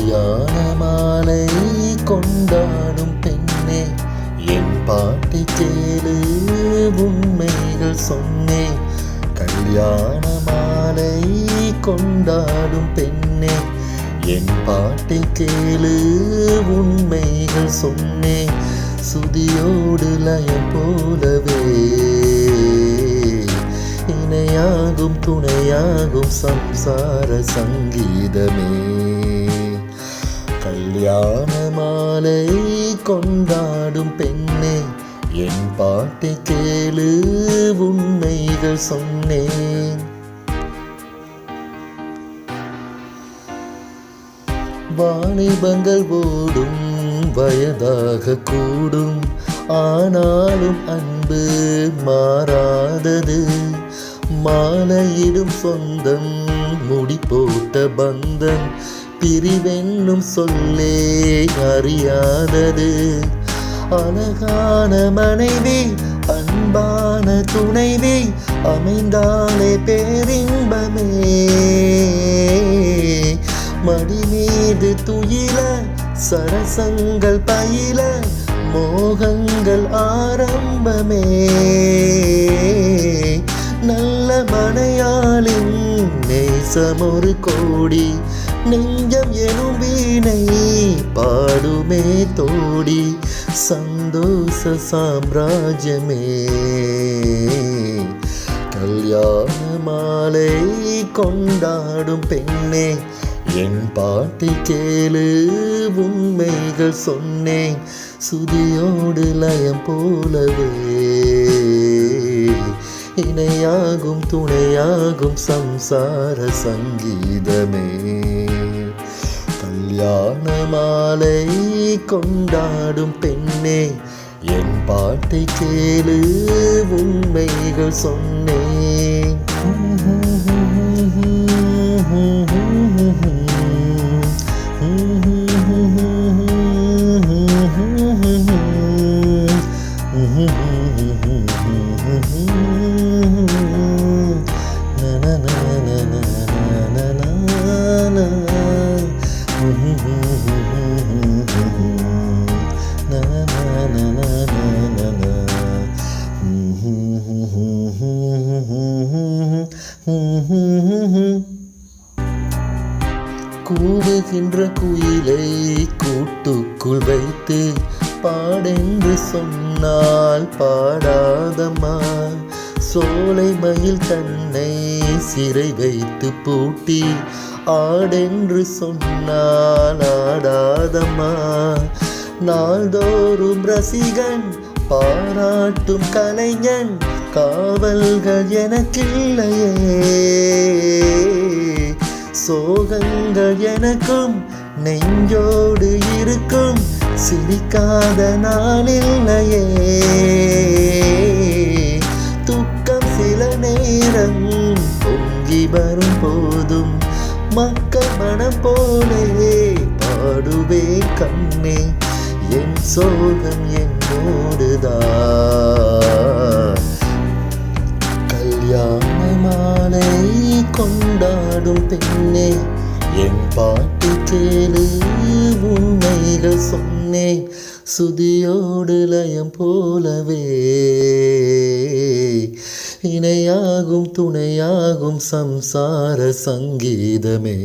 கல்யாண மாலை கொண்டாடும் பெண்ணே, என் பாட்டை கேளு, உண்மைகள் சொன்னேன். கல்யாண மாலை கொண்டாடும் பெண்ணே, என் பாட்டை கேளு, உண்மைகள் சொன்னேன். சுதியோடு லயம் போலவே இணையாகும் துணையாகும் சம்சார சங்கீதமே. கல்யாண மாலை கொண்டாடும் பெண்ணே, என் பாட்டை கேளு, உண்மைகள் சொன்னேன். வாலிபங்கள் ஓடும் வயதாக கூடும், ஆனாலும் அன்பு மாறாதது. மாலையிடும் சொந்தம் முடி போட்ட பந்தம், பிரிவென்னும் சொல்லே அறியாதது. அழகான மனைவி அன்பான துணைவி அமைந்தாலே பேரின்பமே. மடி மீது துயில சரசங்கள் பயில மோகங்கள் ஆரம்பமே. நல்ல மனையாளின் நேசம் ஒரு கோடி, நெஞ்சம் எனும் வீணை பாடுமே தோடி. சந்தோஷ சாம்ராஜ்யமே. கல்யாண மாலை கொண்டாடும் பெண்ணே, என் பாட்டை கேளு, உண்மைகள் சொன்னேன். சுதியோடு லயம் போலவே இணையாகும் துணையாகும் சம்சார சங்கீதமே. கல்யாண மாலை கொண்டாடும் பெண்ணே, என் பாட்டை கேளு, உண்மைகள் சொன்னேன். கூவுகின்ற குயிலை கூட்டுக்குள் வைத்து பாடென்று சொன்னால் பாடாதம்மா. சோலை மயில் தன்னை சிறை வைத்து பூட்டி ஆடென்று சொன்னால் ஆடாதம்மா. நாள்தோறும் ரசிகன் பாராட்டும் கலைஞன், காவல்கள் எனக்கில்லையே. சோகங்கள் எனக்கும் நெஞ்சோடு இருக்கும், சிரிக்காத நாளில்லையே. துக்கம் சில நேரம் பொங்கி வரும் போதும், மக்கள் மனம் போலே பாடுவே கண்ணே. என் சோகம் என்னோடுதான். கல்யாண மாலை கொண்டாடும் பெண்ணே, என் பாட்டு கேளு, உண்மைகள் சொன்னேன். சுதியோடு லயம் போலவே இணையாகும் துணையாகும் சம்சார சங்கீதமே.